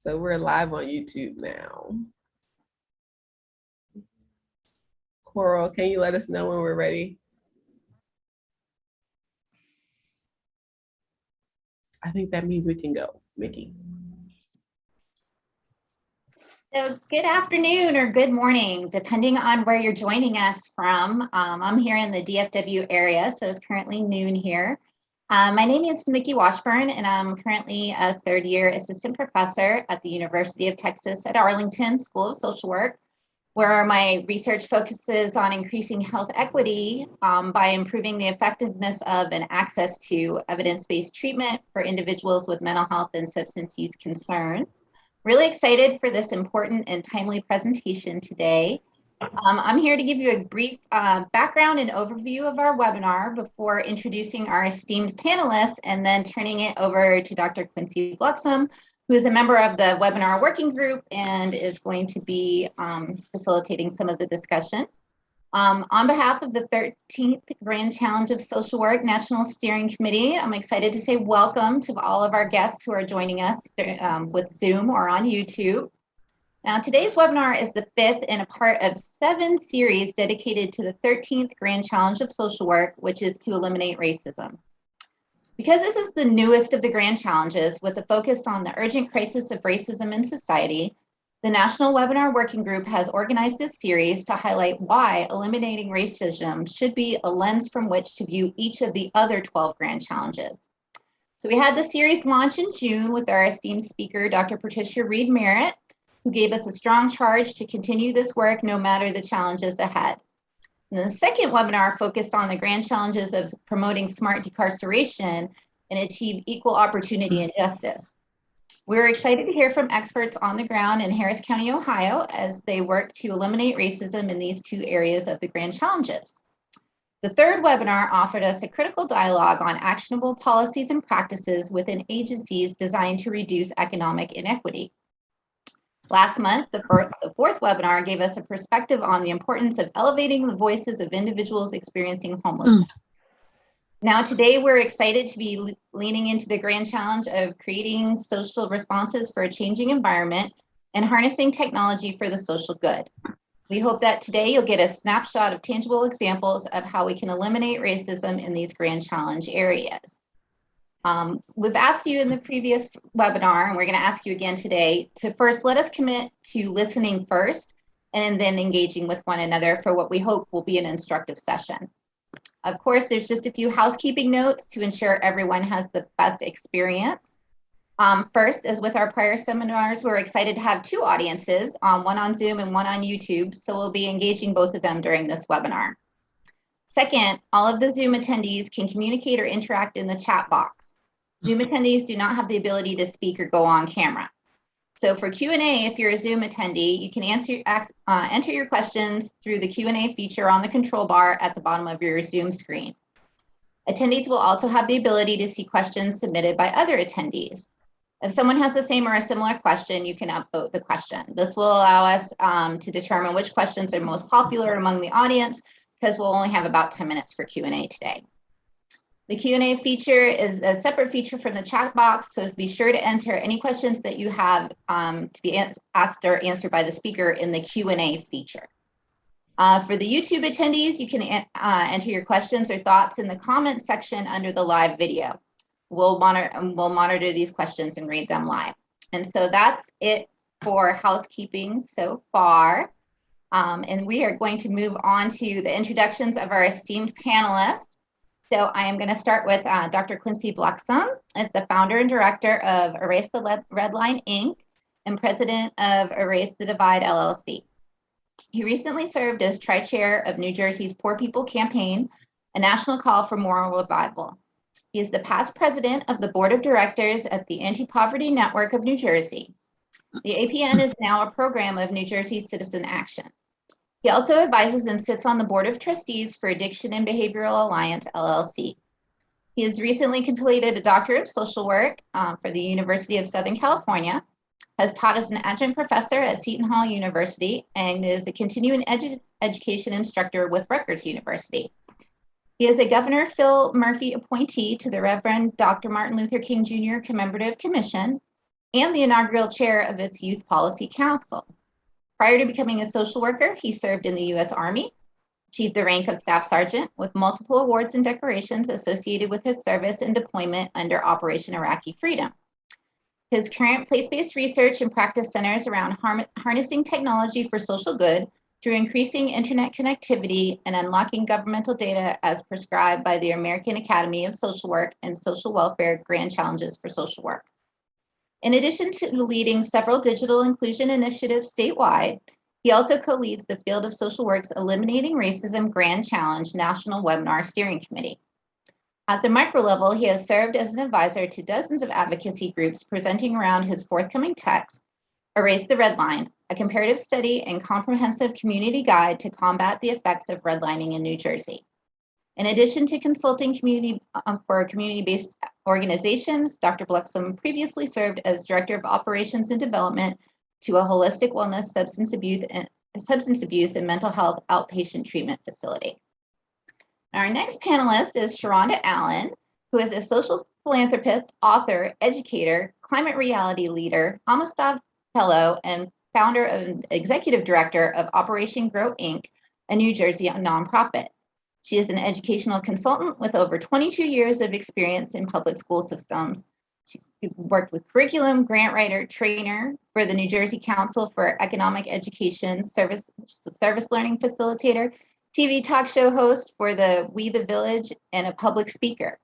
So we're live on YouTube now. Coral, can you let us know when we're ready? I think that means we can go. Mickey. So good afternoon or good morning, depending on where you're joining us from. I'm here in the DFW area, so it's currently noon here. My name is Mickey Washburn, and I'm currently a third-year assistant professor at the University of Texas at Arlington School of Social Work, where my research focuses on increasing health equity by improving the effectiveness of and access to evidence-based treatment for individuals with mental health and substance use concerns. Really excited for this important and timely presentation today. I'm here to give you a brief background and overview of our webinar before introducing our esteemed panelists and then turning it over to Dr. Quincy Bluxham, who is a member of the webinar working group and is going to be facilitating some of the discussion. On behalf of the 13th Grand Challenge of Social Work National Steering Committee, I'm excited to say welcome to all of our guests who are joining us with Zoom or on YouTube. Now, today's webinar is the fifth in a part of 7 series dedicated to the 13th Grand Challenge of Social Work, which is to eliminate racism. Because this is the newest of the Grand Challenges with a focus on the urgent crisis of racism in society, the National Webinar Working Group has organized this series to highlight why eliminating racism should be a lens from which to view each of the other 12 Grand Challenges. So we had the series launch in June with our esteemed speaker, Dr. Patricia Reed Merritt, who gave us a strong charge to continue this work no matter the challenges ahead. And the second webinar focused on the grand challenges of promoting smart decarceration and achieve equal opportunity and justice. We're excited to hear from experts on the ground in Harris County, Ohio, as they work to eliminate racism in these 2 areas of the grand challenges. The third webinar offered us a critical dialogue on actionable policies and practices within agencies designed to reduce economic inequity. Last month, the fourth webinar gave us a perspective on the importance of elevating the voices of individuals experiencing homelessness. Now, today, we're excited to be leaning into the grand challenge of creating social responses for a changing environment and harnessing technology for the social good. We hope that today you'll get a snapshot of tangible examples of how we can eliminate racism in these grand challenge areas. We've asked you in the previous webinar, and we're going to ask you again today, to first let us commit to listening first and then engaging with one another for what we hope will be an instructive session. Of course, there's just a few housekeeping notes to ensure everyone has the best experience. First, as with our prior seminars, we're excited to have 2 audiences, one on Zoom and one on YouTube, so we'll be engaging both of them during this webinar. Second, all of the Zoom attendees can communicate or interact in the chat box. Zoom attendees do not have the ability to speak or go on camera. So for Q&A, if you're a Zoom attendee, you can enter your questions through the Q&A feature on the control bar at the bottom of your Zoom screen. Attendees will also have the ability to see questions submitted by other attendees. If someone has the same or a similar question, you can upvote the question. This will allow us to determine which questions are most popular among the audience, because we'll only have about 10 minutes for Q&A today. The Q&A feature is a separate feature from the chat box, so be sure to enter any questions that you have to be asked or answered by the speaker in the Q&A feature. For the YouTube attendees, you can enter your questions or thoughts in the comment section under the live video. We'll monitor these questions and read them live. And so that's it for housekeeping so far. And we are going to move on to the introductions of our esteemed panelists. So I am going to start with Dr. Quincy Bluxham, as the founder and director of Erase the Red Line, Inc. and president of Erase the Divide, LLC. He recently served as tri-chair of New Jersey's Poor People Campaign, a national call for moral revival. He is the past president of the board of directors at the Anti-Poverty Network of New Jersey. The APN is now a program of New Jersey Citizen Action. He also advises and sits on the board of trustees for Addiction and Behavioral Alliance, LLC. He has recently completed a doctorate of social work for the University of Southern California, has taught as an adjunct professor at Seton Hall University, and is a continuing education instructor with Rutgers University. He is a Governor Phil Murphy appointee to the Reverend Dr. Martin Luther King Jr. Commemorative Commission and the inaugural chair of its Youth Policy Council. Prior to becoming a social worker, he served in the U.S. Army, achieved the rank of Staff Sergeant with multiple awards and decorations associated with his service and deployment under Operation Iraqi Freedom. His current place-based research and practice centers around harnessing technology for social good through increasing internet connectivity and unlocking governmental data as prescribed by the American Academy of Social Work and Social Welfare Grand Challenges for Social Work. In addition to leading several digital inclusion initiatives statewide, he also co-leads the Field of Social Work's Eliminating Racism Grand Challenge National Webinar Steering Committee. At the micro level, he has served as an advisor to dozens of advocacy groups presenting around his forthcoming text, Erase the Red Line, a comparative study and comprehensive community guide to combat the effects of redlining in New Jersey. In addition to consulting for community-based organizations, Dr. Bluxham previously served as Director of Operations and Development to a holistic wellness, substance abuse and mental health outpatient treatment facility. Our next panelist is Sharonda Allen, who is a social philanthropist, author, educator, climate reality leader, Amistad Fellow, and founder and executive director of Operation Grow Inc., a New Jersey nonprofit. She is an educational consultant with over 22 years of experience in public school systems. She's worked with curriculum, grant writer, trainer for the New Jersey Council for Economic Education, service learning facilitator, TV talk show host for the We the Village, and a public speaker.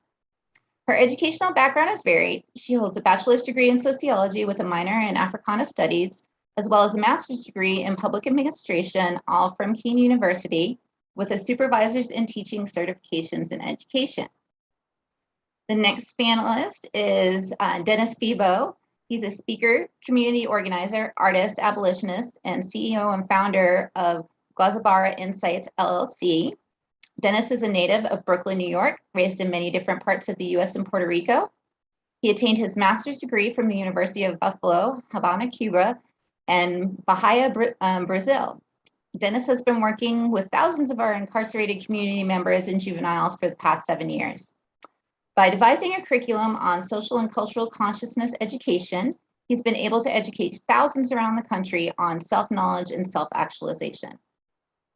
Her educational background is varied. She holds a bachelor's degree in sociology with a minor in Africana studies, as well as a master's degree in public administration, all from Keene University, with a supervisor's in teaching certifications in education. The next panelist is Dennis Febo. He's a speaker, community organizer, artist, abolitionist, and CEO and founder of Guazabara Insights, LLC. Dennis is a native of Brooklyn, New York, raised in many different parts of the US and Puerto Rico. He attained his master's degree from the University of Buffalo, Havana, Cuba, and Bahia, Brazil. Dennis has been working with thousands of our incarcerated community members and juveniles for the past 7 years. By devising a curriculum on social and cultural consciousness education, he's been able to educate thousands around the country on self-knowledge and self-actualization.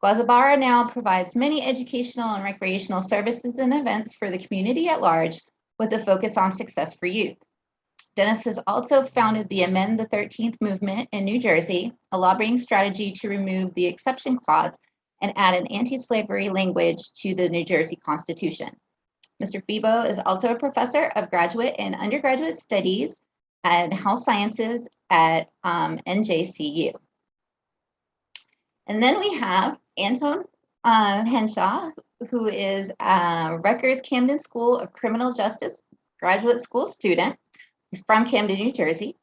Guazabara now provides many educational and recreational services and events for the community at large, with a focus on success for youth. Dennis has also founded the Amend the 13th movement in New Jersey, a lobbying strategy to remove the exception clause and add an anti-slavery language to the New Jersey Constitution. Mr. Febo is also a professor of graduate and undergraduate studies and health sciences at NJCU. And then we have Anton Henshaw, who is a Rutgers Camden School of Criminal Justice graduate school student. He's from Camden, New Jersey.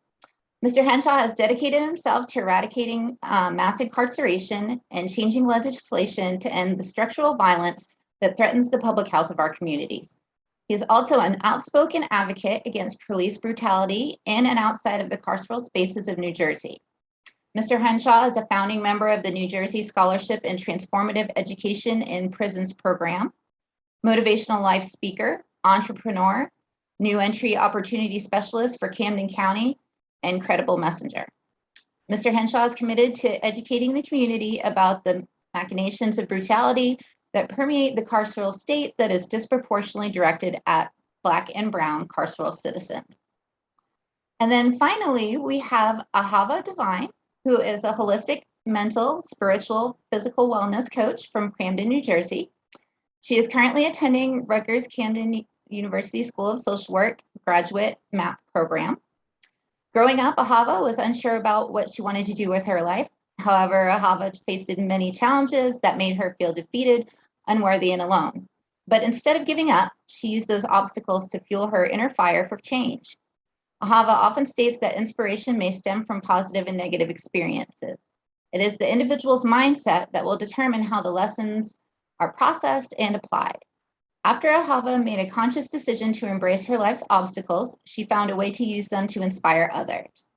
Mr. Henshaw has dedicated himself to eradicating mass incarceration and changing legislation to end the structural violence that threatens the public health of our communities. He is also an outspoken advocate against police brutality in and outside of the carceral spaces of New Jersey. Mr. Henshaw is a founding member of the New Jersey Scholarship in Transformative Education in Prisons program, motivational life speaker, entrepreneur, new entry opportunity specialist for Camden County, and credible messenger. Mr. Henshaw is committed to educating the community about the machinations of brutality that permeate the carceral state that is disproportionately directed at Black and Brown carceral citizens. And then finally, we have Ahava Divine, who is a holistic, mental, spiritual, physical wellness coach from Camden, New Jersey. She is currently attending Rutgers Camden University School of Social Work graduate MAP program. Growing up, Ahava was unsure about what she wanted to do with her life. However, Ahava faced many challenges that made her feel defeated, unworthy, and alone. But instead of giving up, she used those obstacles to fuel her inner fire for change. Ahava often states that inspiration may stem from positive and negative experiences. It is the individual's mindset that will determine how the lessons are processed and applied. After Ahava made a conscious decision to embrace her life's obstacles, she found a way to use them to inspire others.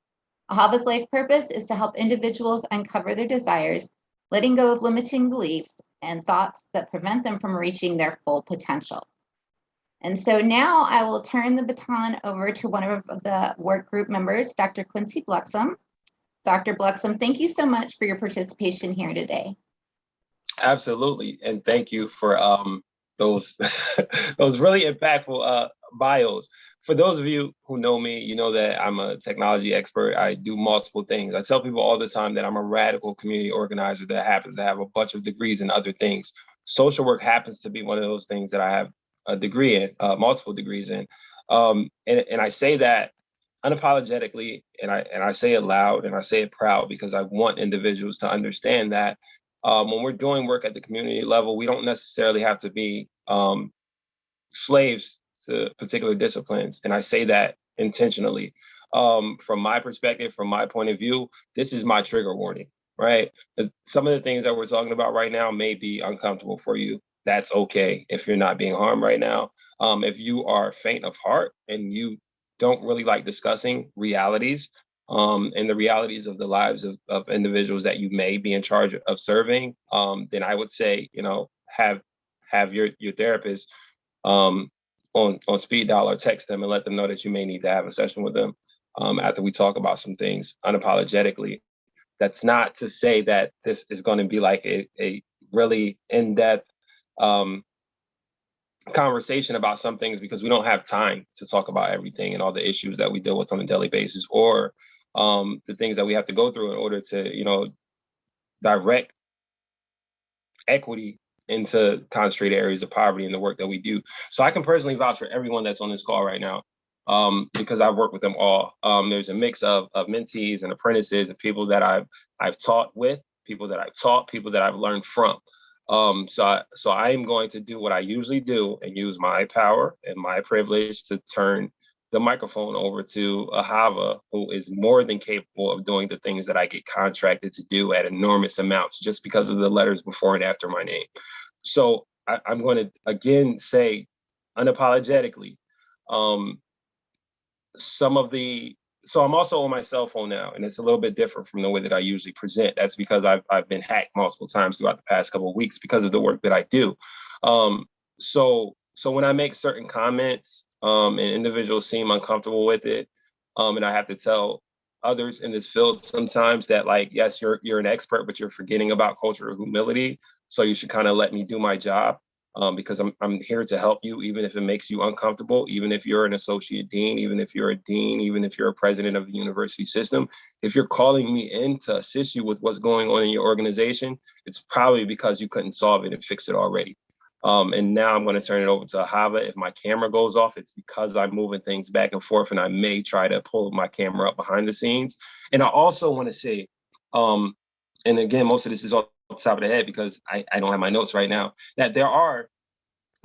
Ahava's life purpose is to help individuals uncover their desires, letting go of limiting beliefs and thoughts that prevent them from reaching their full potential. And so now I will turn the baton over to one of the work group members, Dr. Quincy Bluxom. Dr. Bluxom, thank you so much for your participation here today. Absolutely, and thank you for those those really impactful bios. For those of you who know me, you know that I'm a technology expert. I do multiple things. I tell people all the time that I'm a radical community organizer that happens to have a bunch of degrees in other things. Social work happens to be one of those things that I have a degree in, multiple degrees in. And I say that unapologetically, and I say it loud and I say it proud because I want individuals to understand that when we're doing work at the community level, we don't necessarily have to be slaves to particular disciplines. And I say that intentionally. From my perspective, from my point of view, this is my trigger warning, right? Some of the things that we're talking about right now may be uncomfortable for you. That's okay if you're not being harmed right now. If you are faint of heart and you don't really like discussing realities, and the realities of the lives of individuals that you may be in charge of serving, then I would say, have your therapist on speed dial or text them and let them know that you may need to have a session with them after we talk about some things unapologetically. That's not to say that this is going to be like a really in-depth conversation about some things, because we don't have time to talk about everything and all the issues that we deal with on a daily basis, or the things that we have to go through in order to, direct equity into concentrated areas of poverty in the work that we do. So I can personally vouch for everyone that's on this call right now, because I've worked with them all. There's a mix of mentees and apprentices and people that I've taught with, people that I've taught, people that I've learned from. So I am going to do what I usually do and use my power and my privilege to turn the microphone over to Ahava, who is more than capable of doing the things that I get contracted to do at enormous amounts just because of the letters before and after my name. So I'm going to again say unapologetically, so I'm also on my cell phone now, and it's a little bit different from the way that I usually present. That's because I've been hacked multiple times throughout the past couple of weeks because of the work that I do. So when I make certain comments, and individuals seem uncomfortable with it, and I have to tell others in this field sometimes that, like, yes, you're an expert, but you're forgetting about cultural humility. So you should kind of let me do my job. Because I'm here to help you, even if it makes you uncomfortable, even if you're an associate dean, even if you're a dean, even if you're a president of the university system. If you're calling me in to assist you with what's going on in your organization, it's probably because you couldn't solve it and fix it already. And now I'm going to turn it over to Ahava. If my camera goes off, it's because I'm moving things back and forth, and I may try to pull my camera up behind the scenes. And I also want to say, and again, most of this is off the top of the head because I don't have my notes right now, that there are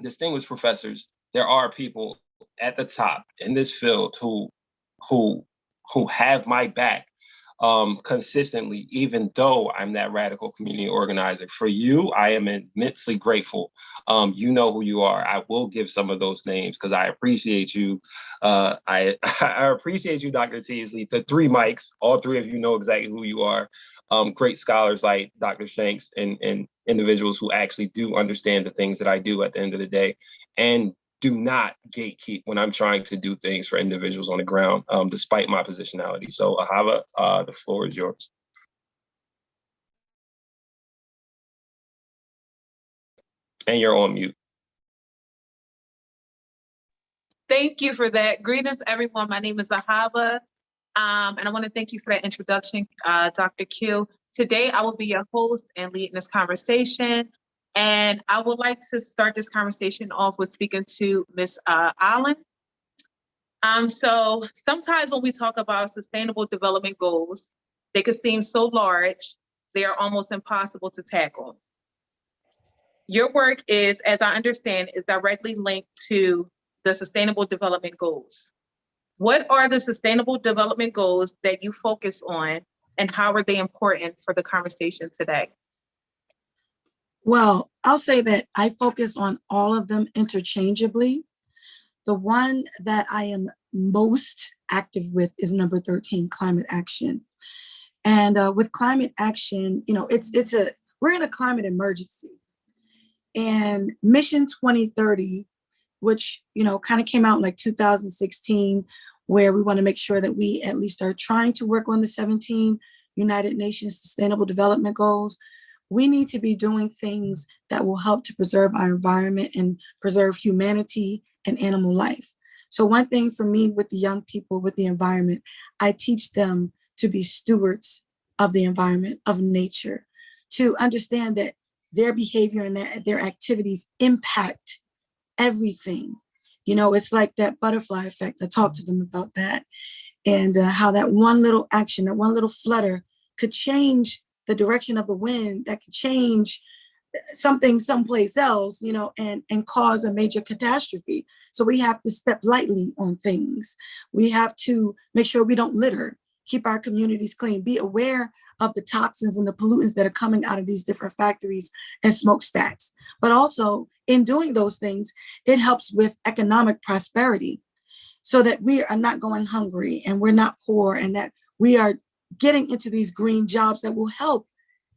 distinguished professors, there are people at the top in this field who have my back consistently, even though I'm that radical community organizer. For you, I am immensely grateful. You know who you are. I will give some of those names because I appreciate you. I appreciate you, Dr. Teasley. The three mics, all three of you know exactly who you are. Great scholars like Dr. Shanks and individuals who actually do understand the things that I do at the end of the day, and do not gatekeep when I'm trying to do things for individuals on the ground, despite my positionality. So Ahava, the floor is yours. And you're on mute. Thank you for that. Greetings, everyone. My name is Ahava, and I want to thank you for that introduction, Dr. Q. Today, I will be your host and leading this conversation. And I would like to start this conversation off with speaking to Ms. Allen. So sometimes when we talk about sustainable development goals, they could seem so large, they are almost impossible to tackle. Your work is, as I understand, is directly linked to the sustainable development goals. What are the sustainable development goals that you focus on, and how are they important for the conversation today? Well, I'll say that I focus on all of them interchangeably. The one that I am most active with is number 13, climate action. And with climate action, we're in a climate emergency. And Mission 2030 which, kind of came out in like 2016, where we want to make sure that we at least are trying to work on the 17 United Nations Sustainable Development Goals. We need to be doing things that will help to preserve our environment and preserve humanity and animal life. So one thing for me with the young people, with the environment, I teach them to be stewards of the environment, of nature, to understand that their behavior and their activities impact everything. It's like that butterfly effect. I talk to them about that, and how that one little action, that one little flutter could change the direction of the wind, that could change something someplace else, and cause a major catastrophe. So we have to step lightly on things. We have to make sure we don't litter, keep our communities clean, be aware of the toxins and the pollutants that are coming out of these different factories and smokestacks. But also in doing those things, it helps with economic prosperity, so that we are not going hungry and we're not poor, and that we are getting into these green jobs that will help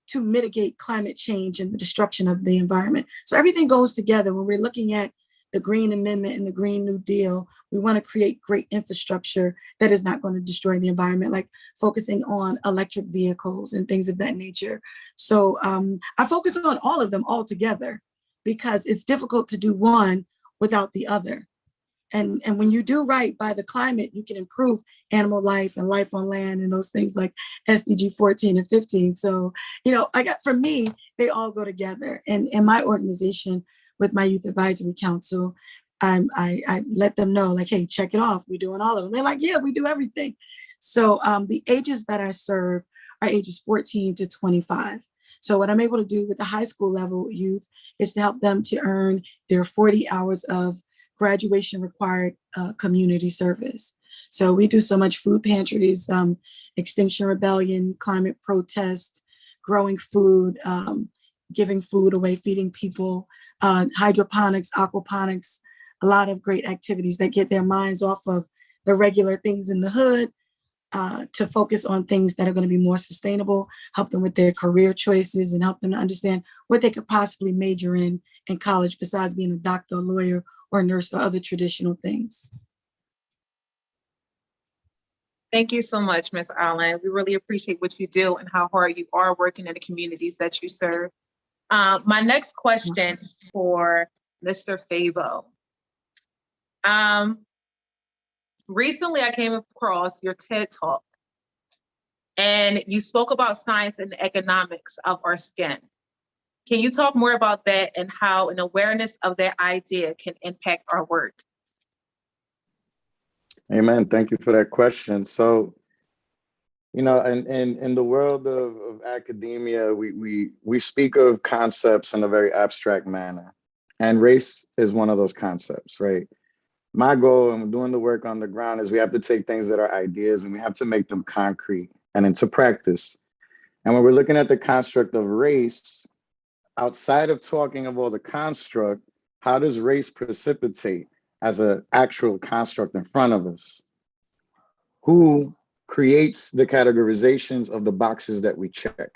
to mitigate climate change and the destruction of the environment. So everything goes together. When we're looking at the Green Amendment and the Green New Deal, we want to create great infrastructure that is not going to destroy the environment, like focusing on electric vehicles and things of that nature. So I focus on all of them all together, because it's difficult to do one without the other. And when you do right by the climate, you can improve animal life and life on land and those things like SDG 14 and 15. So, for me, they all go together. And in my organization with my Youth Advisory Council, I let them know, like, hey, check it off. We're doing all of them. They're like, yeah, we do everything. So the ages that I serve are ages 14 to 25. So what I'm able to do with the high school level youth is to help them to earn their 40 hours of graduation required community service. So we do so much: food pantries, Extinction Rebellion, climate protest, growing food, giving food away, feeding people, hydroponics, aquaponics, a lot of great activities that get their minds off of the regular things in the hood to focus on things that are going to be more sustainable, help them with their career choices, and help them to understand what they could possibly major in college besides being a doctor, a lawyer, or a nurse, or other traditional things. Thank you so much, Ms. Allen. We really appreciate what you do and how hard you are working in the communities that you serve. My next question for Mr. Fabo. Recently, I came across your TED Talk, and you spoke about science and economics of our skin. Can you talk more about that and how an awareness of that idea can impact our work? Amen. Thank you for that question. So, in the world of academia, we speak of concepts in a very abstract manner, and race is one of those concepts, right? My goal in doing the work on the ground is we have to take things that are ideas and we have to make them concrete and into practice. And when we're looking at the construct of race, outside of talking about the construct, how does race precipitate as an actual construct in front of us? Who creates the categorizations of the boxes that we check,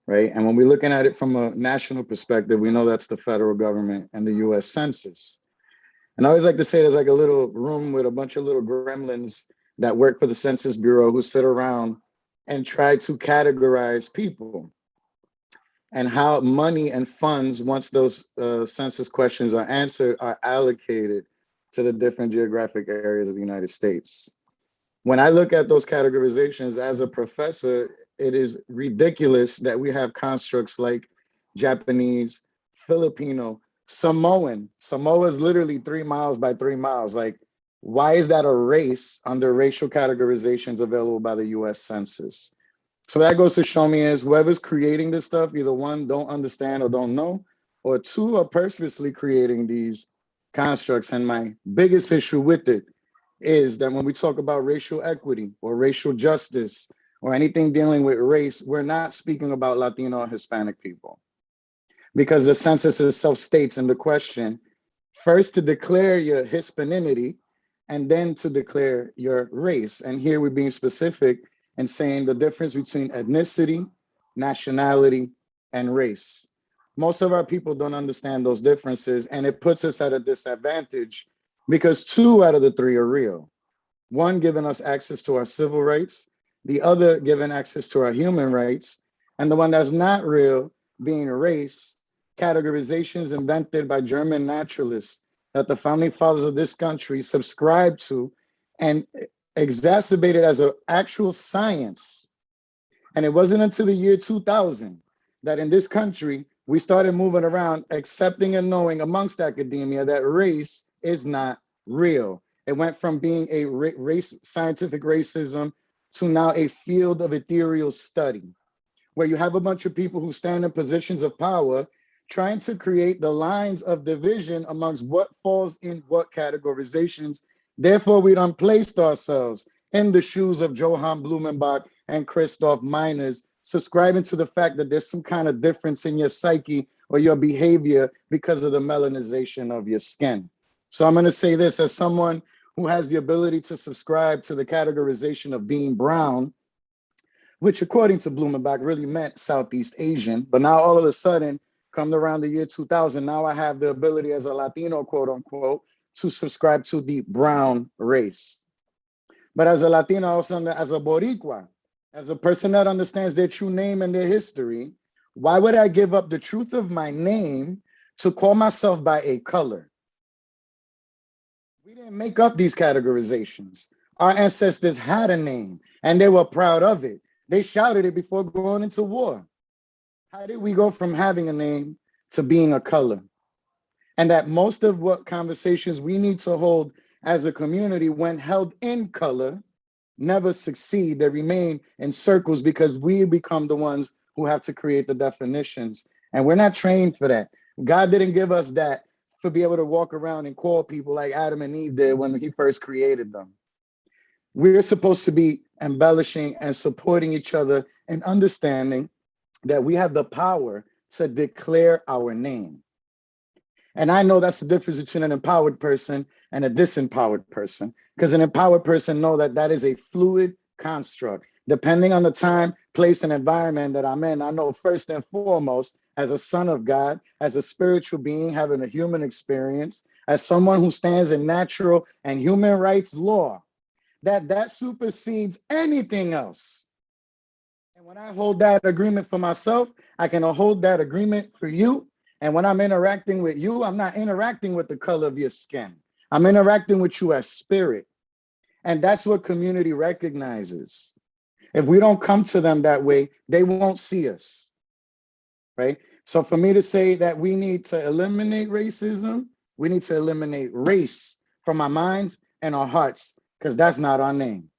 right? And when we're looking at it from a national perspective, we know that's the federal government and the US Census. And I always like to say there's like a little room with a bunch of little gremlins that work for the Census Bureau who sit around and try to categorize people, and how money and funds, once those census questions are answered, are allocated to the different geographic areas of the United States. When I look at those categorizations as a professor, it is ridiculous that we have constructs like Japanese, Filipino, Samoan. Samoa is literally 3 miles by 3 miles. Like, why is that a race under racial categorizations available by the US Census? So that goes to show me is whoever's creating this stuff, either one, don't understand or don't know, or two, are purposely creating these constructs. And my biggest issue with it is that when we talk about racial equity or racial justice or anything dealing with race, we're not speaking about Latino or Hispanic people. Because the census itself states in the question, first to declare your Hispanity and then to declare your race. And here we're being specific and saying the difference between ethnicity, nationality, and race. Most of our people don't understand those differences, and it puts us at a disadvantage because 2 out of the 3 are real. One giving us access to our civil rights, the other giving access to our human rights, and the one that's not real being race, categorizations invented by German naturalists that the founding fathers of this country subscribed to and exacerbated as an actual science. And it wasn't until the year 2000 that in this country, we started moving around, accepting and knowing amongst academia that race is not real. It went from being a race, scientific racism, to now a field of ethereal study, where you have a bunch of people who stand in positions of power trying to create the lines of division amongst what falls in what categorizations. Therefore, we done placed ourselves in the shoes of Johann Blumenbach and Christoph Meiners, subscribing to the fact that there's some kind of difference in your psyche or your behavior because of the melanization of your skin. So I'm going to say this as someone who has the ability to subscribe to the categorization of being brown, which according to Blumenbach really meant Southeast Asian. But now all of a sudden, come around the year 2000, now I have the ability as a Latino, quote unquote, to subscribe to the brown race. But as a Latino, also as a Boricua, as a person that understands their true name and their history, why would I give up the truth of my name to call myself by a color? We didn't make up these categorizations. Our ancestors had a name and they were proud of it. They shouted it before going into war. How did we go from having a name to being a color? And that most of what conversations we need to hold as a community, when held in color, never succeed. They remain in circles because we become the ones who have to create the definitions. And we're not trained for that. God didn't give us that to be able to walk around and call people like Adam and Eve did when he first created them. We're supposed to be embellishing and supporting each other and understanding that we have the power to declare our name. And I know that's the difference between an empowered person and a disempowered person, because an empowered person knows that that is a fluid construct. Depending on the time, place, and environment that I'm in, I know first and foremost, as a son of God, as a spiritual being having a human experience, as someone who stands in natural and human rights law, that supersedes anything else. And when I hold that agreement for myself, I can hold that agreement for you. And when I'm interacting with you, I'm not interacting with the color of your skin. I'm interacting with you as spirit. And that's what community recognizes. If we don't come to them that way, they won't see us, right? So for me to say that we need to eliminate racism, we need to eliminate race from our minds and our hearts, because that's not our name.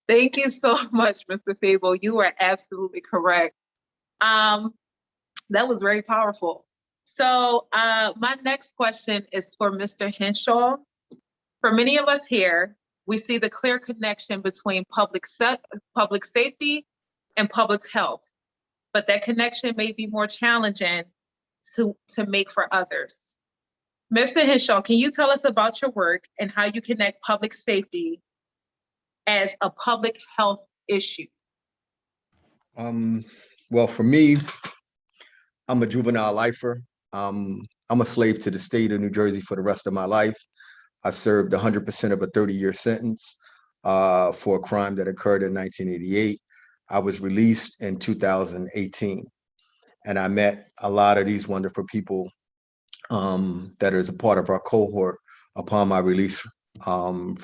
Thank you so much, Mr. Fable. You are absolutely correct. That was very powerful. So my next question is for Mr. Henshaw. For many of us here, we see the clear connection between public safety and public health, but that connection may be more challenging to make for others. Mr. Henshaw, can you tell us about your work and how you connect public safety as a public health issue? Well, for me, I'm a juvenile lifer. I'm a slave to the state of New Jersey for the rest of my life. I served 100% of a 30-year sentence for a crime that occurred in 1988. I was released in 2018, and I met a lot of these wonderful people that is a part of our cohort upon my release from,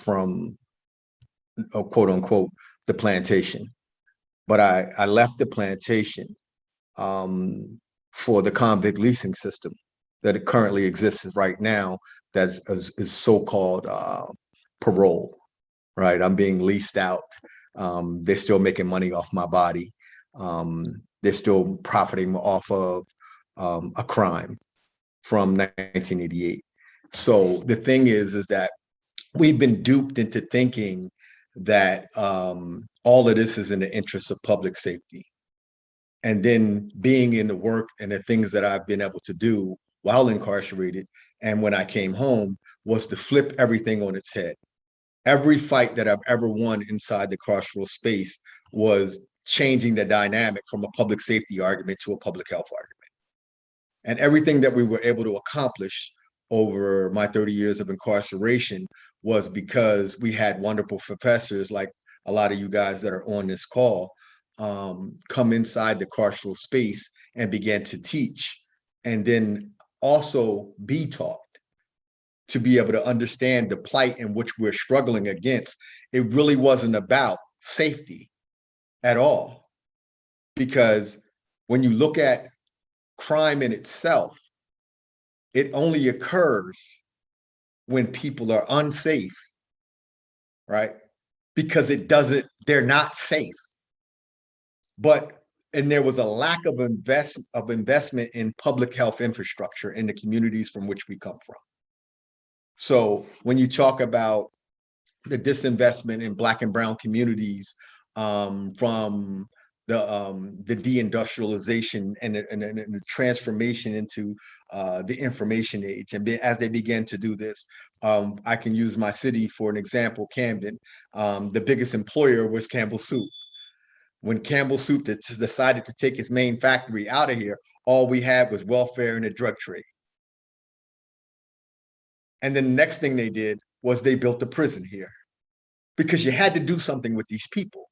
quote unquote, the plantation. But I left the plantation for the convict leasing system that currently exists right now, that is so-called parole, right? I'm being leased out. They're still making money off my body. They're still profiting off of a crime from 1988. So the thing is that we've been duped into thinking that all of this is in the interest of public safety. And then being in the work and the things that I've been able to do while incarcerated and when I came home was to flip everything on its head. Every fight that I've ever won inside the carceral space was changing the dynamic from a public safety argument to a public health argument. And everything that we were able to accomplish over my 30 years of incarceration was because we had wonderful professors like a lot of you guys that are on this call come inside the carceral space and began to teach, and then also be taught to be able to understand the plight in which we're struggling against. It really wasn't about safety at all, because when you look at crime in itself, it only occurs when people are unsafe, right? Because they're not safe. And there was a lack of investment in public health infrastructure in the communities from which we come from. So when you talk about the disinvestment in Black and brown communities from the deindustrialization and the transformation into the information age, and as they began to do this, I can use my city for an example, Camden. The biggest employer was Campbell Soup. When Campbell Soup decided to take its main factory out of here, all we had was welfare and a drug trade. And then the next thing they did was they built a prison here, because you had to do something with these people,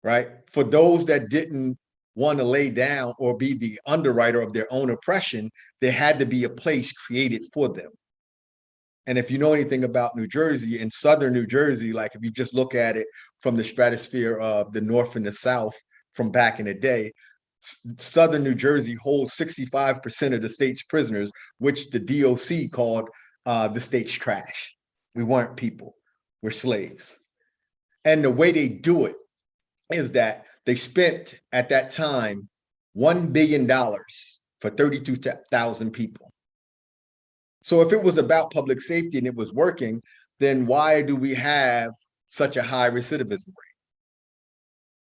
right? For those that didn't want to lay down or be the underwriter of their own oppression, there had to be a place created for them. And if you know anything about New Jersey, in Southern New Jersey, like if you just look at it from the stratosphere of the North and the South from back in the day, Southern New Jersey holds 65% of the state's prisoners, which the DOC called the state's trash. We weren't people, we're slaves. And the way they do it is that they spent at that time $1 billion for 32,000 people. So if it was about public safety and it was working, then why do we have such a high recidivism rate,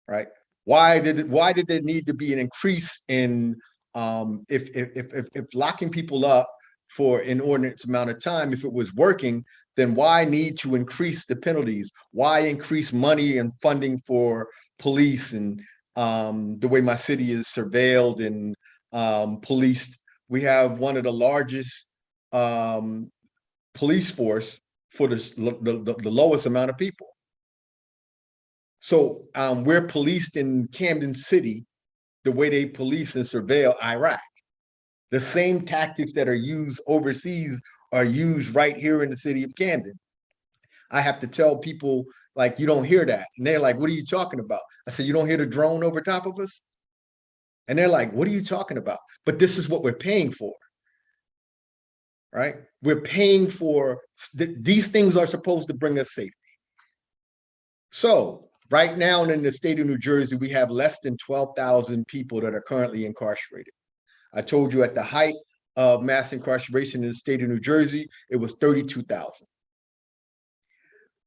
right? Why did there need to be an increase in if locking people up for an inordinate amount of time, if it was working, then why need to increase the penalties? Why increase money and funding for police and the way my city is surveilled and policed? We have one of the largest police force for the lowest amount of people. So we're policed in Camden City the way they police and surveil Iraq. The same tactics that are used overseas are used right here in the city of Camden. I have to tell people, like, you don't hear that. And they're like, what are you talking about? I said, you don't hear the drone over top of us? And they're like, what are you talking about? But this is what we're paying for. Right? We're paying for, these things are supposed to bring us safety. So right now in the state of New Jersey, we have less than 12,000 people that are currently incarcerated. I told you at the height of mass incarceration in the state of New Jersey, it was 32,000.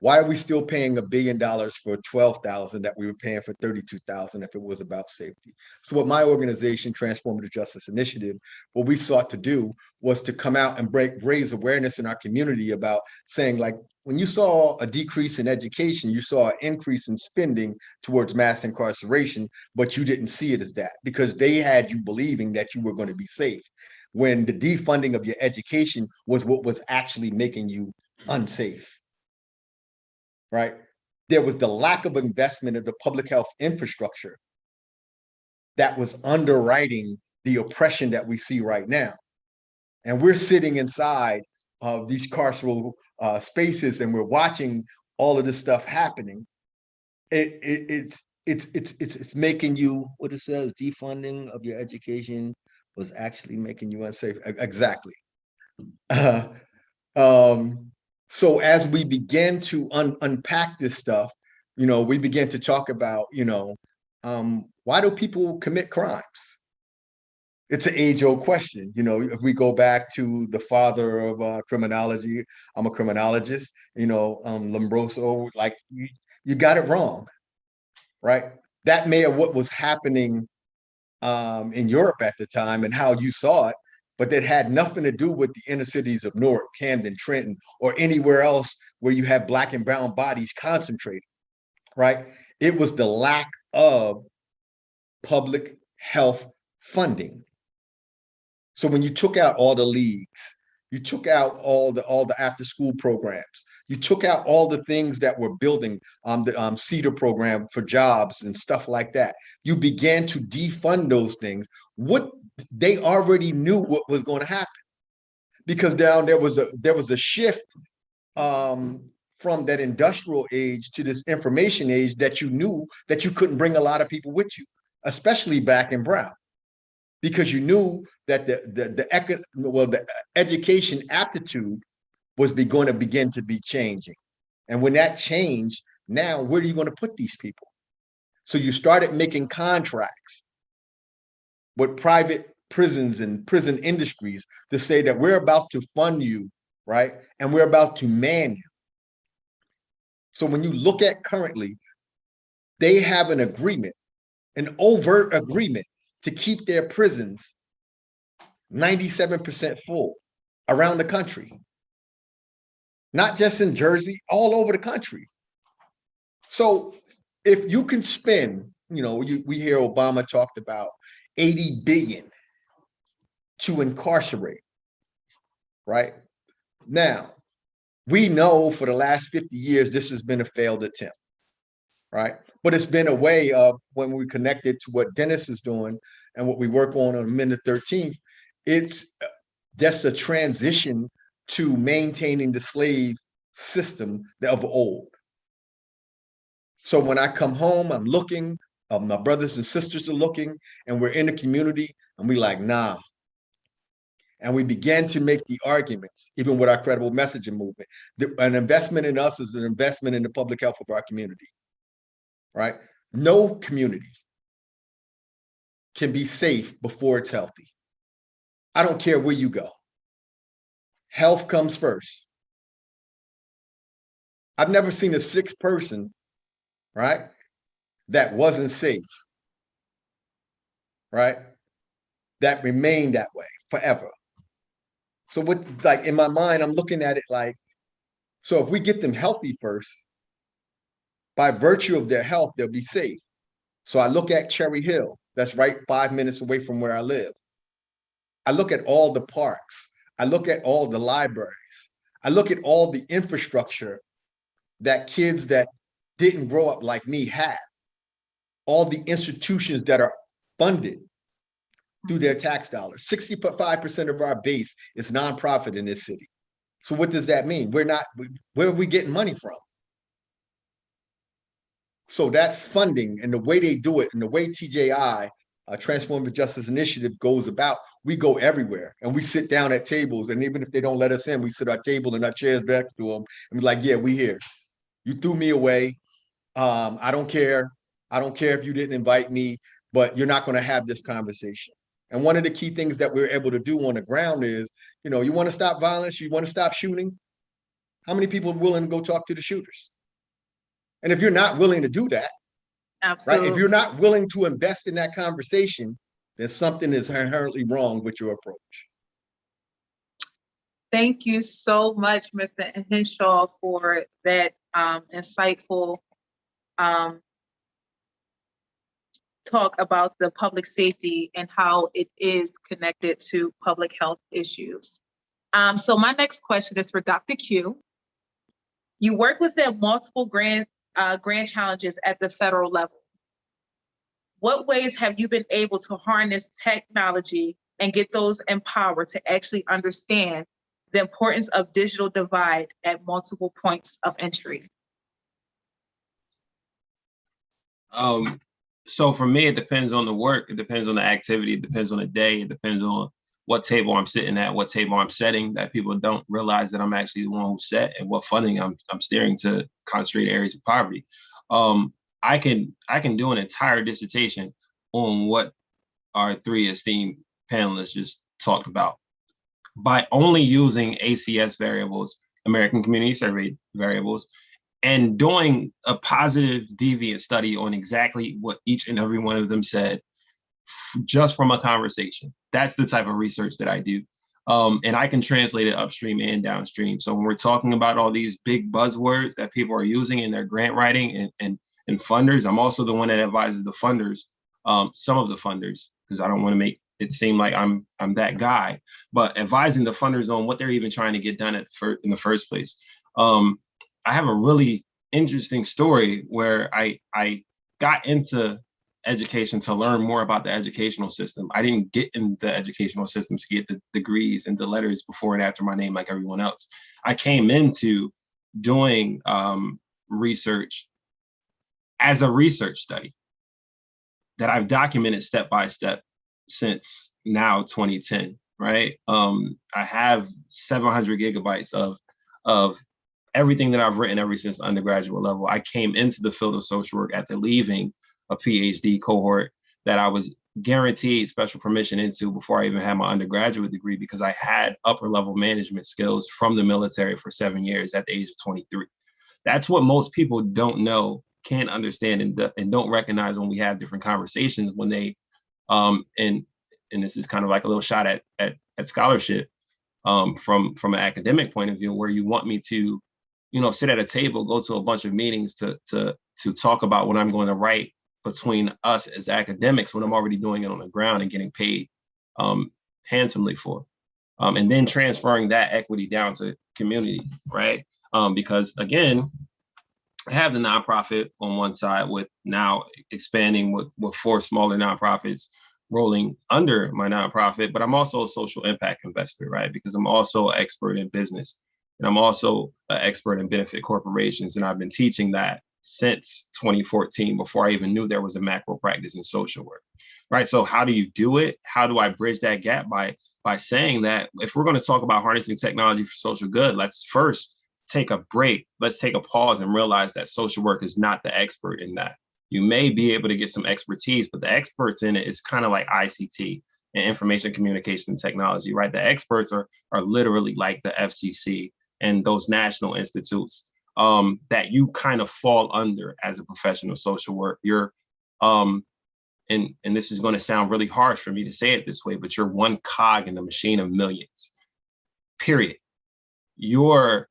Why are we still paying $1 billion for 12,000 that we were paying for 32,000 if it was about safety? So what my organization, Transformative Justice Initiative, what we sought to do was to come out and raise awareness in our community about saying, like, when you saw a decrease in education, you saw an increase in spending towards mass incarceration, but you didn't see it as that because they had you believing that you were going to be safe, when the defunding of your education was what was actually making you unsafe. Right? There was the lack of investment in the public health infrastructure that was underwriting the oppression that we see right now. And we're sitting inside of these carceral spaces and we're watching all of this stuff happening. It's making you, what it says, defunding of your education was actually making you unsafe. Exactly. So as we begin to unpack this stuff, you know, we begin to talk about, you know, why do people commit crimes? It's an age-old question. You know, if we go back to the father of criminology, I'm a criminologist, you know, Lombroso, like you got it wrong, right? That may have what was happening in Europe at the time and how you saw it, but that had nothing to do with the inner cities of Newark, Camden, Trenton, or anywhere else where you have Black and brown bodies concentrated. right? It was the lack of public health funding. So when you took out all the leagues, you took out all the after school programs, you took out all the things that were building the CEDAR program for jobs and stuff like that. You began to defund those things. What they already knew what was going to happen, because down there was a shift from that industrial age to this information age that you knew that you couldn't bring a lot of people with you, especially Black and brown, because you knew that the education aptitude was going to begin to be changing. And when that changed, now where are you going to put these people? So you started making contracts with private prisons and prison industries to say that we're about to fund you, right? And we're about to man you. So when you look at currently, they have an agreement, an overt agreement to keep their prisons 97% full around the country. Not just in Jersey, all over the country. So if you can spend, we hear Obama talked about 80 billion to incarcerate, right? Now, we know for the last 50 years, this has been a failed attempt, right? But it's been a way of, when we connected to what Dennis is doing and what we work on Amendment 13th, it's just a transition to maintaining the slave system of old. So when I come home, I'm looking, my brothers and sisters are looking, and we're in the community, and we like, nah. And we began to make the arguments, even with our credible messaging movement. An investment in us is an investment in the public health of our community, right? No community can be safe before it's healthy. I don't care where you go. Health comes first. I've never seen a sick person, right, that wasn't safe, right? That remained that way forever. So in my mind, I'm looking at it like, so if we get them healthy first, by virtue of their health, they'll be safe. So I look at Cherry Hill, that's right 5 minutes away from where I live. I look at all the parks. I look at all the libraries. I look at all the infrastructure that kids that didn't grow up like me have. All the institutions that are funded through their tax dollars. 65% of our base is nonprofit in this city. So what does that mean? Where are we getting money from? So that funding and the way they do it and the way TJI, Transformative Justice Initiative, goes about, we go everywhere and we sit down at tables, and even if they don't let us in, we sit at our table and our chairs next to them and be like, yeah, we here. You threw me away. I don't care. I don't care if you didn't invite me, but you're not going to have this conversation. And one of the key things that we're able to do on the ground is, you want to stop violence, you want to stop shooting. How many people are willing to go talk to the shooters? And if you're not willing to do that, Absolutely. right? If you're not willing to invest in that conversation, then something is inherently wrong with your approach. Thank you so much, Mr. Henshaw, for that insightful talk about the public safety and how it is connected to public health issues. So my next question is for Dr. Q. You work within multiple grant challenges at the federal level. What ways have you been able to harness technology and get those empowered to actually understand the importance of digital divide at multiple points of entry? So for me, it depends on the work. It depends on the activity. It depends on the day. It depends on what table I'm sitting at, what table I'm setting, that people don't realize that I'm actually the one who set, and what funding I'm steering to concentrate areas of poverty. I can do an entire dissertation on what our three esteemed panelists just talked about by only using ACS variables, American Community Survey variables, and doing a positive deviant study on exactly what each and every one of them said, just from a conversation. That's the type of research that I do. And I can translate it upstream and downstream. So when we're talking about all these big buzzwords that people are using in their grant writing and and funders. I'm also the one that advises the funders, some of the funders, because I don't want to make it seem like I'm that guy, but advising the funders on what they're even trying to get done in the first place. I have a really interesting story where I got into education to learn more about the educational system. I didn't get in the educational system to get the degrees and the letters before and after my name like everyone else. I came into doing research as a research study that I've documented step by step since now 2010, right? I have 700 gigabytes of everything that I've written ever since undergraduate level. I came into the field of social work after leaving a PhD cohort that I was guaranteed special permission into before I even had my undergraduate degree, because I had upper level management skills from the military for 7 years at the age of 23. That's what most people don't know, can't understand, and don't recognize when we have different conversations when they, and this is kind of like a little shot at scholarship from an academic point of view, where you want me to, sit at a table, go to a bunch of meetings to talk about what I'm going to write between us as academics when I'm already doing it on the ground and getting paid handsomely for, and then transferring that equity down to community, right? Because again, I have the nonprofit on one side, with now expanding with 4 smaller nonprofits rolling under my nonprofit, but I'm also a social impact investor, right? Because I'm also an expert in business, and I'm also an expert in benefit corporations. And I've been teaching that since 2014, before I even knew there was a macro practice in social work, right? So how do you do it? How do I bridge that gap? By saying that if we're going to talk about harnessing technology for social good, let's first take a break. Let's take a pause and realize that social work is not the expert in that. You may be able to get some expertise, but the experts in it is kind of like ICT and information communication technology, right? The experts are literally like the FCC and those national institutes that you kind of fall under as a professional social work. You're, and this is going to sound really harsh for me to say it this way, but you're one cog in the machine of millions, period. Your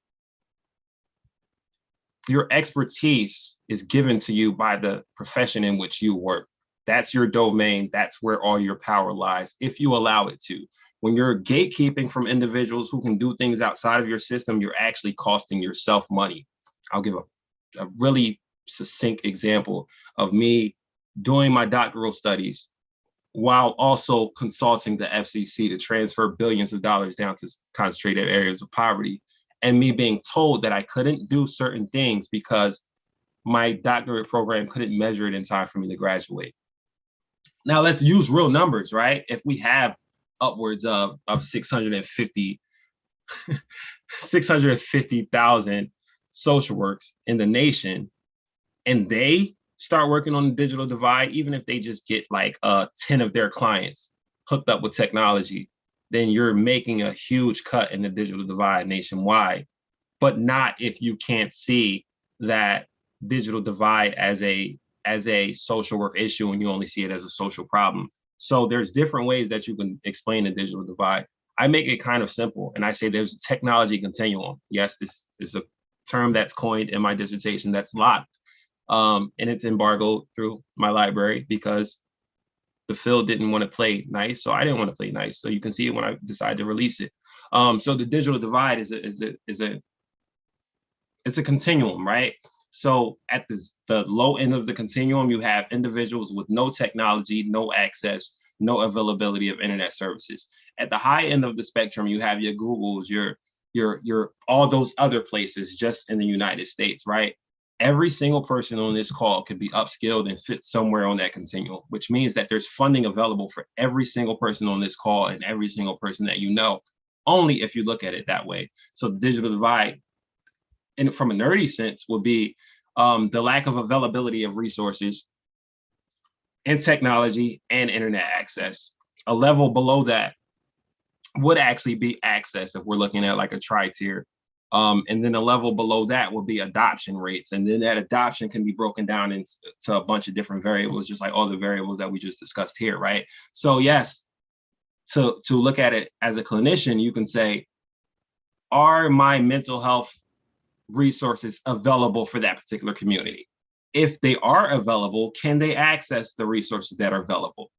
expertise is given to you by the profession in which you work. That's your domain. That's where all your power lies, if you allow it to. When you're gatekeeping from individuals who can do things outside of your system, you're actually costing yourself money. I'll give a really succinct example of me doing my doctoral studies while also consulting the FCC to transfer billions of dollars down to concentrated areas of poverty, and me being told that I couldn't do certain things because my doctorate program couldn't measure it in time for me to graduate. Now let's use real numbers, right? If we have upwards of 650,000 social works in the nation, and they start working on the digital divide, even if they just get like 10 of their clients hooked up with technology, then you're making a huge cut in the digital divide nationwide, but not if you can't see that digital divide as a social work issue and you only see it as a social problem. So there's different ways that you can explain the digital divide. I make it kind of simple, and I say there's a technology continuum. Yes, this is a term that's coined in my dissertation that's locked, and it's embargoed through my library because the field didn't want to play nice, so I didn't want to play nice. So you can see it when I decided to release it. So the digital divide is a continuum, right? So at the low end of the continuum, you have individuals with no technology, no access, no availability of internet services. At the high end of the spectrum, you have your Googles, your all those other places just in the United States, right? Every single person on this call can be upskilled and fit somewhere on that continuum, which means that there's funding available for every single person on this call and every single person that you know, only if you look at it that way. So the digital divide, and from a nerdy sense, would be the lack of availability of resources and technology and internet access. A level below that would actually be access if we're looking at like a tri-tier. And then a level below that would be adoption rates. And then that adoption can be broken down into a bunch of different variables, just like all the variables that we just discussed here, right? So yes, to look at it as a clinician, you can say, are my mental health resources available for that particular community? if they are available, can they access the resources that are available?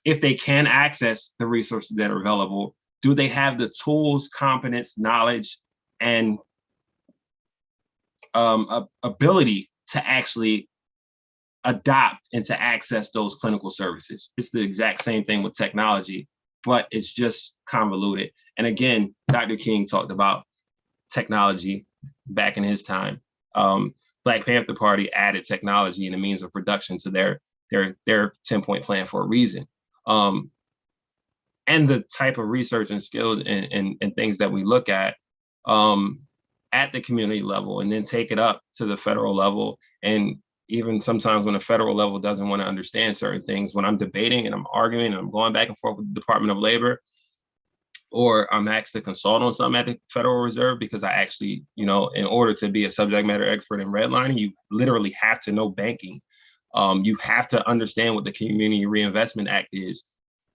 If they can access the resources that are available, do they have the tools, competence, knowledge, and ability to actually adopt and to access those clinical services? It's the exact same thing with technology, but it's just convoluted. And again, Dr. King talked about technology back in his time. Black Panther Party added technology and the means of production to their 10-point plan for a reason. And the type of research and skills and things that we look at the community level, and then take it up to the federal level. And even sometimes when the federal level doesn't want to understand certain things, when I'm debating and I'm arguing and I'm going back and forth with the Department of Labor, or I'm asked to consult on something at the Federal Reserve, because I actually, in order to be a subject matter expert in redlining, you literally have to know banking. You have to understand what the Community Reinvestment Act is.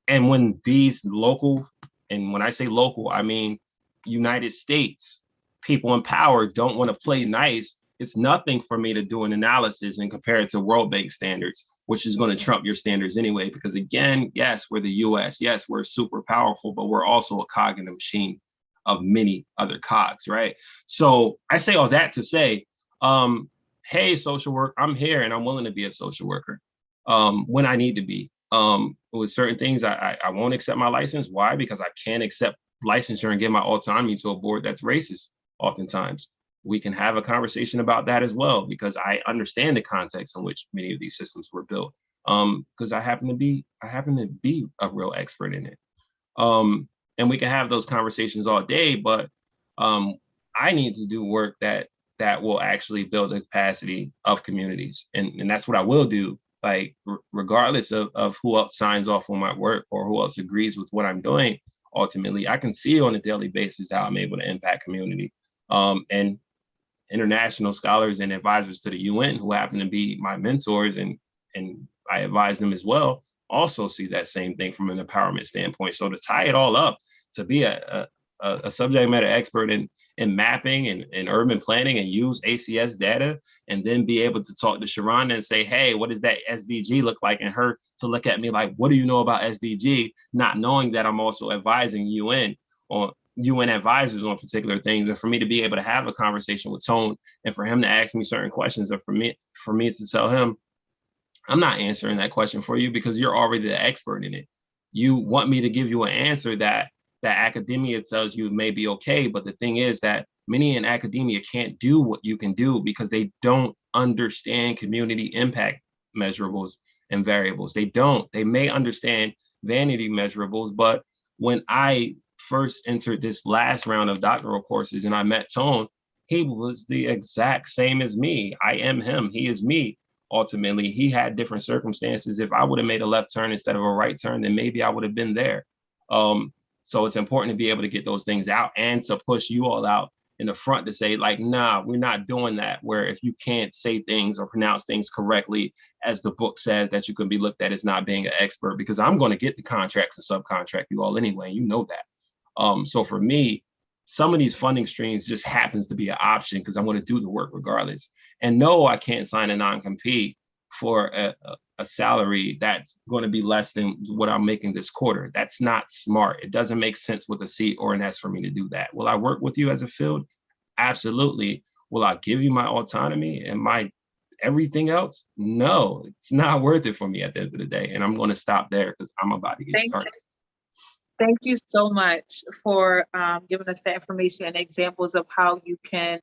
And when these local, and when I say local, I mean United States people in power don't want to play nice, it's nothing for me to do an analysis and compare it to World Bank standards, which is going to trump your standards anyway. Because again, yes, we're the US. Yes, we're super powerful, but we're also a cog in the machine of many other cogs, right? So I say all that to say, hey, social work, I'm here and I'm willing to be a social worker when I need to be. With certain things, I won't accept my license. Why? Because I can't accept licensure and give my autonomy to a board that's racist. Oftentimes, we can have a conversation about that as well, because I understand the context in which many of these systems were built. Because I happen to be a real expert in it. And we can have those conversations all day, but I need to do work that will actually build the capacity of communities, and that's what I will do. Like, regardless of who else signs off on my work or who else agrees with what I'm doing, ultimately, I can see on a daily basis how I'm able to impact community. And international scholars and advisors to the UN, who happen to be my mentors, and I advise them as well, also see that same thing from an empowerment standpoint. So to tie it all up, to be a subject matter expert in mapping and urban planning, and use ACS data, and then be able to talk to Sharonda and say, hey, what does that SDG look like? And her to look at me like, what do you know about SDG? Not knowing that I'm also advising UN advisors on particular things, and for me to be able to have a conversation with Tone, and for him to ask me certain questions, and for me to tell him, I'm not answering that question for you because you're already the expert in it. You want me to give you an answer that academia tells you may be okay, but the thing is that many in academia can't do what you can do because they don't understand community impact measurables and variables. They may understand vanity measurables, but when I first entered this last round of doctoral courses and I met Tone, he was the exact same as me. I am him, he is me. Ultimately, he had different circumstances. If I would have made a left turn instead of a right turn, then maybe I would have been there. So it's important to be able to get those things out and to push you all out in the front to say, like, nah, we're not doing that. Where if you can't say things or pronounce things correctly, as the book says, that you can be looked at as not being an expert, because I'm going to get the contracts and subcontract you all anyway. You know that. So for me, some of these funding streams just happens to be an option because I'm going to do the work regardless. And no, I can't sign a non-compete for a salary that's going to be less than what I'm making this quarter. That's not smart. It doesn't make sense with a C or an S for me to do that. Will I work with you as a field? Absolutely. Will I give you my autonomy and my everything else? No, it's not worth it for me at the end of the day. And I'm going to stop there because I'm about to get started. Thank you so much for giving us that information and examples of how you can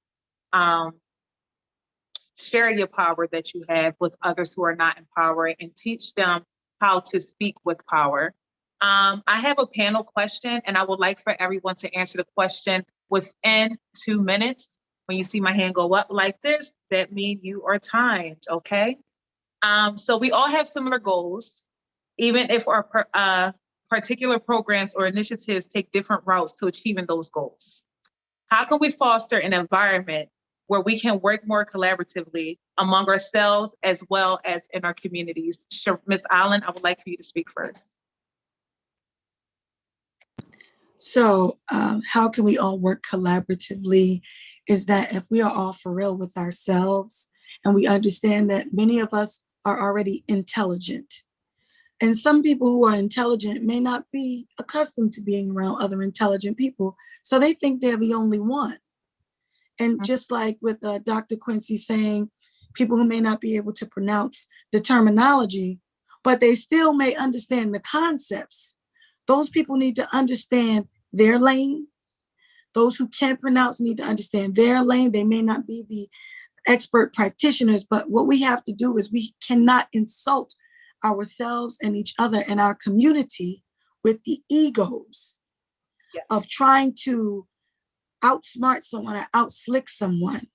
share your power that you have with others who are not in power, and teach them how to speak with power. I have a panel question, and I would like for everyone to answer the question within 2 minutes. When you see my hand go up like this, that means you are timed, okay? So we all have similar goals, even if our particular programs or initiatives take different routes to achieving those goals. How can we foster an environment where we can work more collaboratively among ourselves as well as in our communities? Ms. Allen, I would like for you to speak first. So how can we all work collaboratively is that if we are all for real with ourselves And we understand that many of us are already intelligent. And some people who are intelligent may not be accustomed to being around other intelligent people. So they think they're the only one. And just like with Dr. Quincy saying, people who may not be able to pronounce the terminology, but they still may understand the concepts. Those people need to understand their lane. Those who can't pronounce need to understand their lane. They may not be the expert practitioners, but what we have to do is we cannot insult ourselves and each other and our community with the egos of trying to outsmart someone or outslick someone.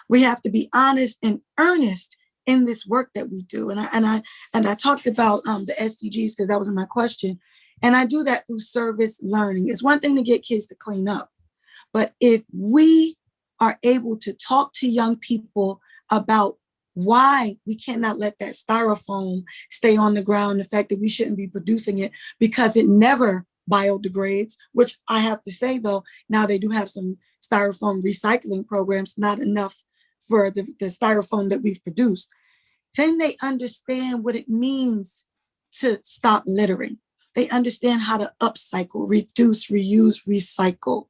We have to be honest and earnest in this work that we do. And I talked about the SDGs because that was my question. And I do that through service learning. It's one thing to get kids to clean up, but if we are able to talk to young people about why we cannot let that styrofoam stay on the ground, the fact that we shouldn't be producing it because it never biodegrades, which I have to say though, now they do have some styrofoam recycling programs, not enough for the styrofoam that we've produced. Then they understand what it means to stop littering. They understand how to upcycle, reduce, reuse, recycle.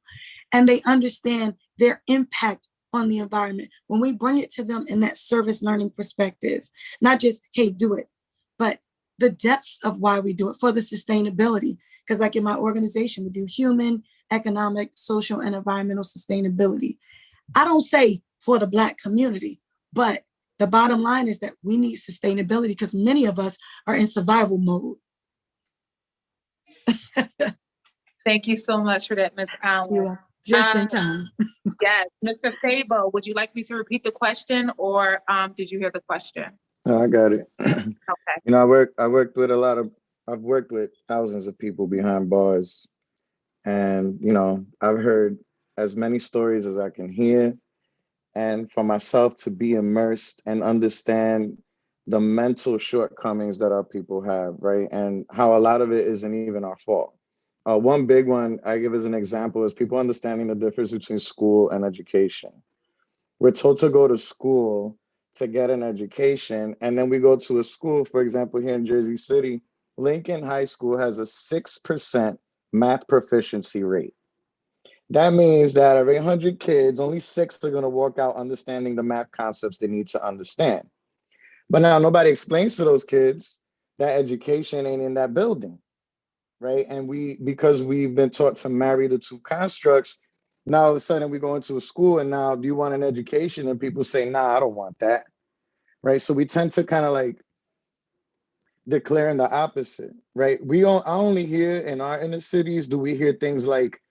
And they understand their impact on the environment. When we bring it to them in that service learning perspective, not just, hey, do it, but the depths of why we do it for the sustainability. Because like in my organization, we do human, economic, social, and environmental sustainability. I don't say for the Black community, but the bottom line is that we need sustainability because many of us are in survival mode. Thank you so much for that, Ms. Allen. You are just in time. Yes, Mr. Fabo, would you like me to repeat the question or did you hear the question? No, I got it. Okay. You know, I've worked with thousands of people behind bars. And, you know, I've heard as many stories as I can hear. And for myself to be immersed and understand the mental shortcomings that our people have, right? And how a lot of it isn't even our fault. One big one I give as an example is people understanding the difference between school and education. We're told to go to school to get an education, and then we go to a school, for example, here in Jersey City, Lincoln High School has a 6% math proficiency rate. That means that of 100 kids, only 6 are going to walk out understanding the math concepts they need to understand. But now nobody explains to those kids that education ain't in that building, right? And because we've been taught to marry the two constructs, now all of a sudden we go into a school and now do you want an education? And people say, nah, I don't want that, right? So we tend to kind of like declaring the opposite, right? I only hear in our inner cities, do we hear things like,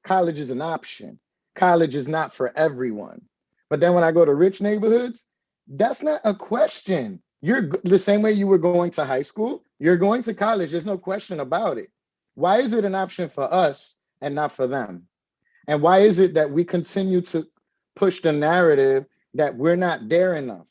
college is an option. College is not for everyone. But then when I go to rich neighborhoods, that's not a question. You're the same way you were going to high school, you're going to college. There's no question about it. Why is it an option for us and not for them? And why is it that we continue to push the narrative that we're not there enough?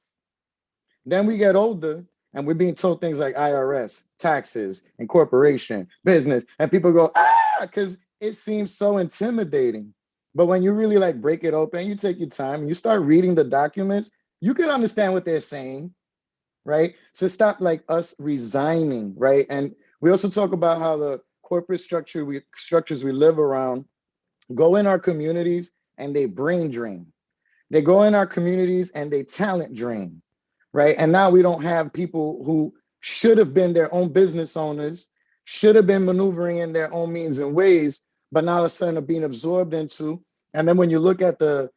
Then we get older and we're being told things like IRS, taxes, incorporation, business, and people go, because it seems so intimidating. But when you really like break it open, you take your time and you start reading the documents, you can understand what they're saying, right? So stop like us resigning, right? And we also talk about how the corporate structures we live around go in our communities and they brain drain. They go in our communities and they talent drain, right? And now we don't have people who should have been their own business owners, should have been maneuvering in their own means and ways, but now all of a sudden are being absorbed into. And then when you look at the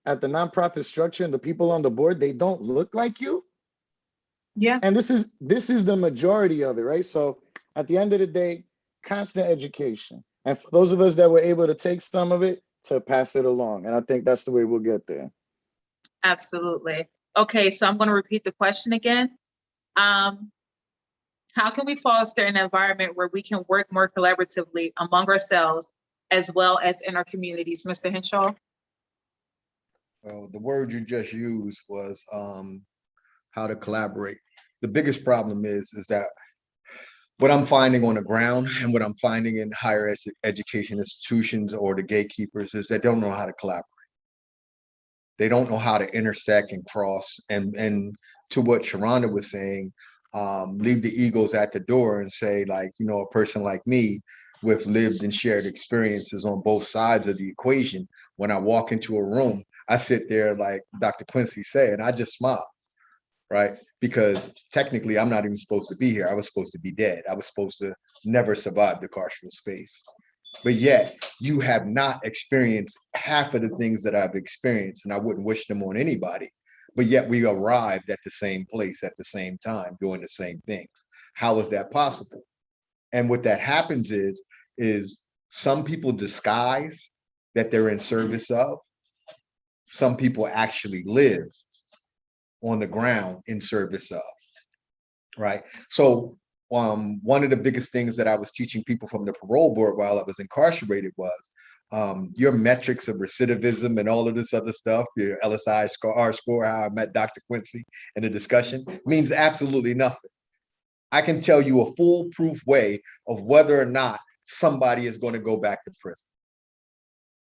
nonprofit structure and the people on the board, they don't look like you. Yeah. And this is the majority of it, right? So at the end of the day, constant education. And for those of us that were able to take some of it, to pass it along. And I think that's the way we'll get there. Absolutely. Okay, so I'm going to repeat the question again. How can we foster an environment where we can work more collaboratively among ourselves as well as in our communities? Mr. Henshaw? Well, the word you just used was how to collaborate. The biggest problem is that what I'm finding on the ground and what I'm finding in higher education institutions or the gatekeepers is they don't know how to collaborate. They don't know how to intersect and cross. And to what Sharonda was saying, leave the egos at the door and say, like, you know, a person like me with lived and shared experiences on both sides of the equation, when I walk into a room, I sit there like Dr. Quincy said, and I just smile, right? Because technically I'm not even supposed to be here. I was supposed to be dead. I was supposed to never survive the carceral space. But yet you have not experienced half of the things that I've experienced, and I wouldn't wish them on anybody. But yet we arrived at the same place at the same time, doing the same things. How is that possible? And what that happens is some people disguise that they're in service of. Some people actually live on the ground in service of, right? So one of the biggest things that I was teaching people from the parole board while I was incarcerated was your metrics of recidivism and all of this other stuff, your LSI score, R score, how I met Dr. Quincy in the discussion, means absolutely nothing. I can tell you a foolproof way of whether or not somebody is going to go back to prison.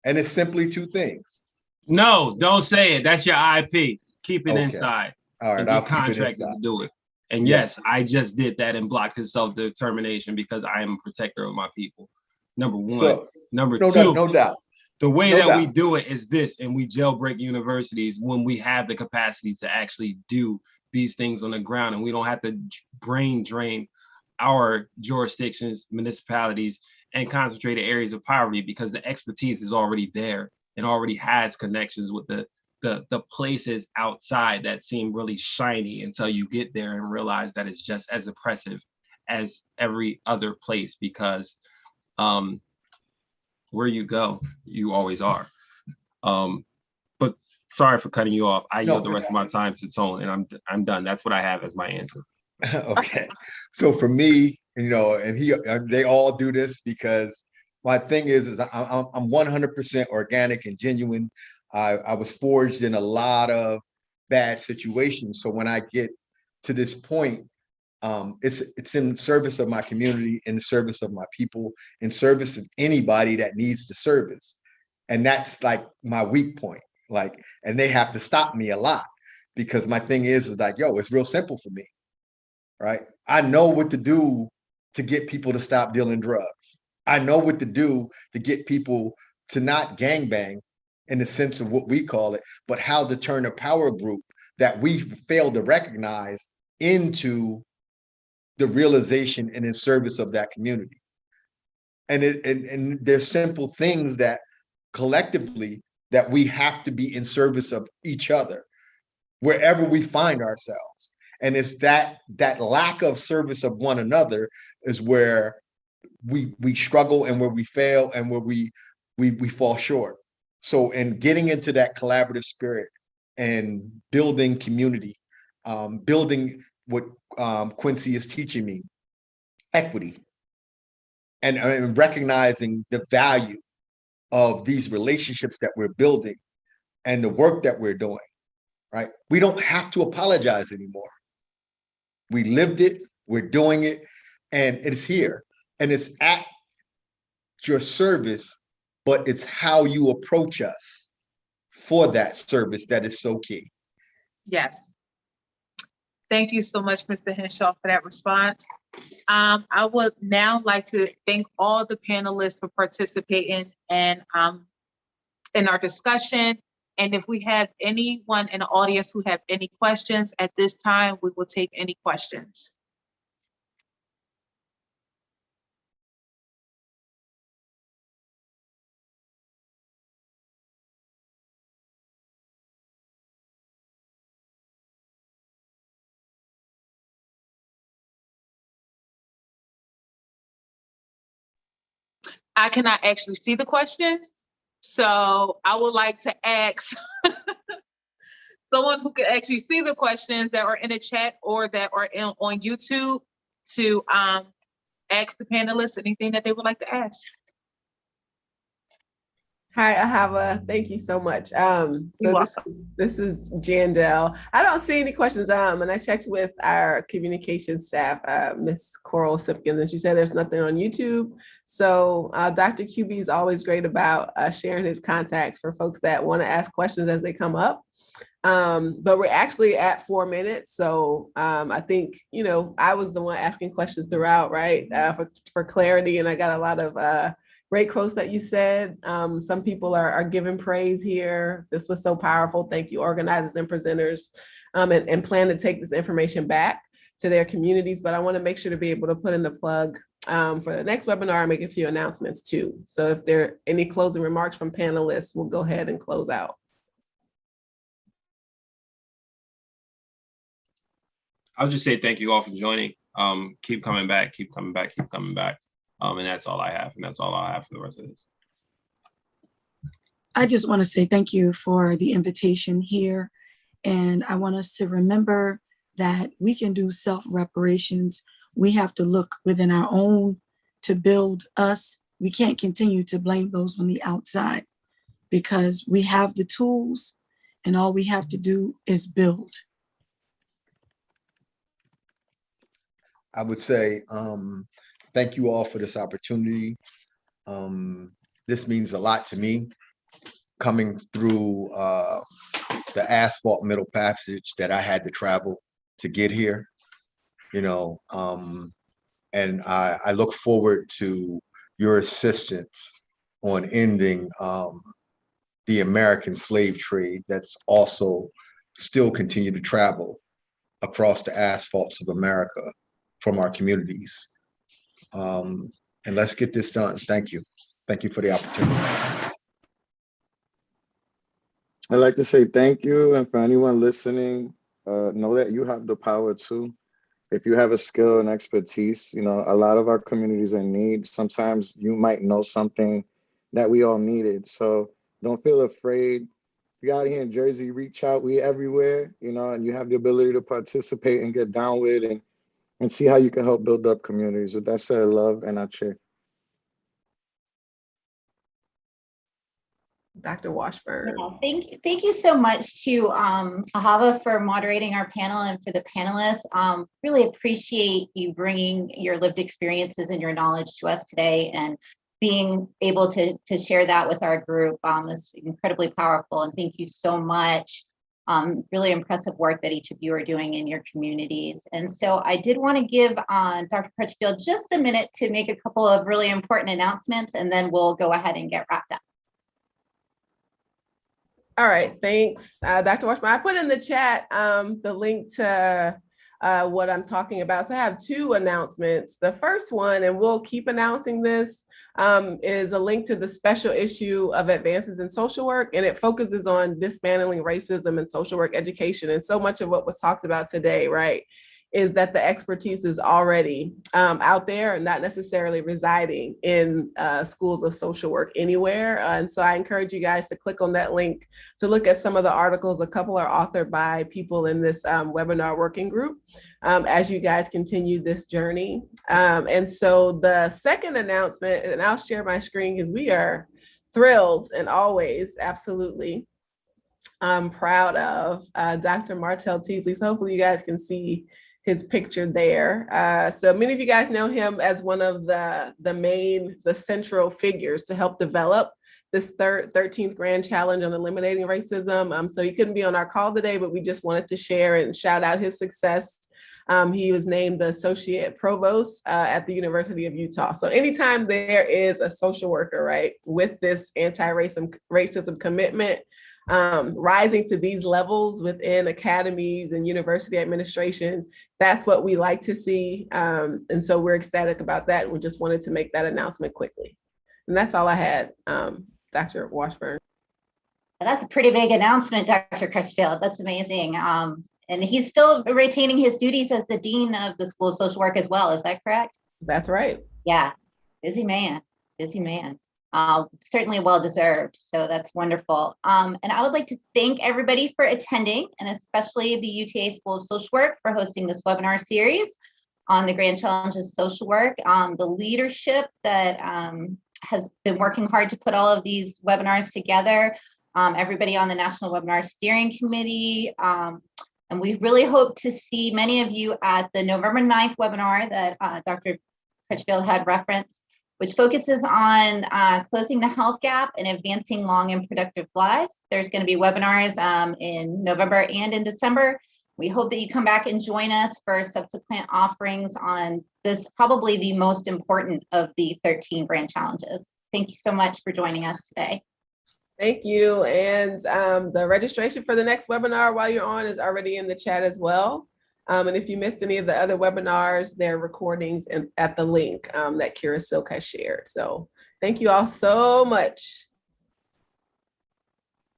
And it's simply two things. No, don't say it. That's your IP. Keep it Okay. inside. All right, And I'll get keep it contracted inside. to do it. And Yes. yes, I just did that and blocked his self-determination because I am a protector of my people. Number one. So, Number no two, no doubt. the way No that we doubt. do it is this, and we jailbreak universities when we have the capacity to actually do these things on the ground, and we don't have to brain drain our jurisdictions, municipalities, and concentrated areas of poverty because the expertise is already there and already has connections with the places outside that seem really shiny until you get there and realize that it's just as oppressive as every other place, because where you go, you always are. But sorry for cutting you off. I yield the rest of my time to Tone, and I'm done. That's what I have as my answer. Okay. So for me, you know, and they all do this because my thing is I'm 100% organic and genuine. I was forged in a lot of bad situations. So when I get to this point, it's in service of my community, in service of my people, in service of anybody that needs the service. And that's like my weak point. Like, and they have to stop me a lot because my thing is like, yo, it's real simple for me, right? I know what to do to get people to stop dealing drugs. I know what to do to get people to not gangbang in the sense of what we call it, but how to turn a power group that we failed to recognize into the realization and in service of that community. And there's simple things that collectively that we have to be in service of each other wherever we find ourselves. And it's that lack of service of one another is where we struggle and where we fail and where we fall short. So in getting into that collaborative spirit and building community, building what Quincy is teaching me, equity, and recognizing the value of these relationships that we're building and the work that we're doing, right? We don't have to apologize anymore. We lived it, we're doing it, and it's here. And it's at your service, but it's how you approach us for that service that is so key. Yes. Thank you so much, Mr. Henshaw, for that response. I would now like to thank all the panelists for participating in our discussion. And if we have anyone in the audience who have any questions at this time, we will take any questions. I cannot actually see the questions, so I would like to ask someone who can actually see the questions that are in the chat or that are on YouTube to ask the panelists anything that they would like to ask. Hi, Ahava. Thank you so much. You're This is Jandel. I don't see any questions. And I checked with our communication staff, Miss Coral Simpkins, and she said there's nothing on YouTube. So Dr. QB is always great about sharing his contacts for folks that want to ask questions as they come up. But we're actually at 4 minutes. So I think, I was the one asking questions throughout, right? For clarity. And I got a lot of great quotes that you said. Some people are giving praise here. This was so powerful. Thank you, organizers and presenters, and plan to take this information back to their communities. But I want to make sure to be able to put in the plug for the next webinar and make a few announcements too. So if there are any closing remarks from panelists, we'll go ahead and close out. I'll just say thank you all for joining. Keep coming back, keep coming back, keep coming back. And that's all I have. And that's all I have for the rest of this. I just want to say thank you for the invitation here. And I want us to remember that we can do self-reparations. We have to look within our own to build us. We can't continue to blame those on the outside because we have the tools and all we have to do is build. I would say thank you all for this opportunity. This means a lot to me, coming through the asphalt middle passage that I had to travel to get here, and I look forward to your assistance on ending the American slave trade that's also still continue to travel across the asphalts of America from our communities. And let's get this done. Thank you. Thank you for the opportunity. I'd like to say thank you. And for anyone listening, know that you have the power too. If you have a skill and expertise, a lot of our communities are in need. Sometimes you might know something that we all needed. So don't feel afraid. If you're out here in Jersey, reach out. We everywhere, and you have the ability to participate and get down with and see how you can help build up communities. With that said, love and Ache. Dr. Washburn. Yeah, thank you so much to Ahava for moderating our panel and for the panelists. Really appreciate you bringing your lived experiences and your knowledge to us today and being able to share that with our group. It's incredibly powerful, and thank you so much. Really impressive work that each of you are doing in your communities. And so I did want to give Dr. Crutchfield just a minute to make a couple of really important announcements, and then we'll go ahead and get wrapped up. All right, thanks, Dr. Washburn. I put in the chat the link to what I'm talking about. So I have two announcements. The first one, and we'll keep announcing this, is a link to the special issue of Advances in Social Work, and it focuses on dismantling racism in social work education. And so much of what was talked about today, right, is that the expertise is already out there and not necessarily residing in schools of social work anywhere. And so I encourage you guys to click on that link to look at some of the articles. A couple are authored by people in this webinar working group as you guys continue this journey. And so the second announcement, and I'll share my screen because we are thrilled and always absolutely proud of Dr. Martel Teasley. So hopefully you guys can see his picture there. So many of you guys know him as one of the central figures to help develop this 13th Grand Challenge on Eliminating Racism. So he couldn't be on our call today, but we just wanted to share and shout out his success. He was named the Associate Provost at the University of Utah. So anytime there is a social worker, right, with this anti-racism commitment, rising to these levels within academies and university administration, that's what we like to see. And so we're ecstatic about that. And we just wanted to make that announcement quickly. And that's all I had, Dr. Washburn. That's a pretty big announcement, Dr. Crutchfield. That's amazing. And he's still retaining his duties as the Dean of the School of Social Work as well. Is that correct? That's right. Yeah, busy man, busy man. Certainly well-deserved, so that's wonderful. And I would like to thank everybody for attending, and especially the UTA School of Social Work for hosting this webinar series on the Grand Challenge of Social Work. The leadership that has been working hard to put all of these webinars together, everybody on the National Webinar Steering Committee, and we really hope to see many of you at the November 9th webinar that Dr. Crutchfield had referenced, which focuses on closing the health gap and advancing long and productive lives. There's going to be webinars in November and in December. We hope that you come back and join us for subsequent offerings on this, probably the most important of the 13 brand challenges. Thank you so much for joining us today. Thank you. And the registration for the next webinar while you're on is already in the chat as well. And if you missed any of the other webinars, there are recordings at the link that Kira Silk has shared. So thank you all so much.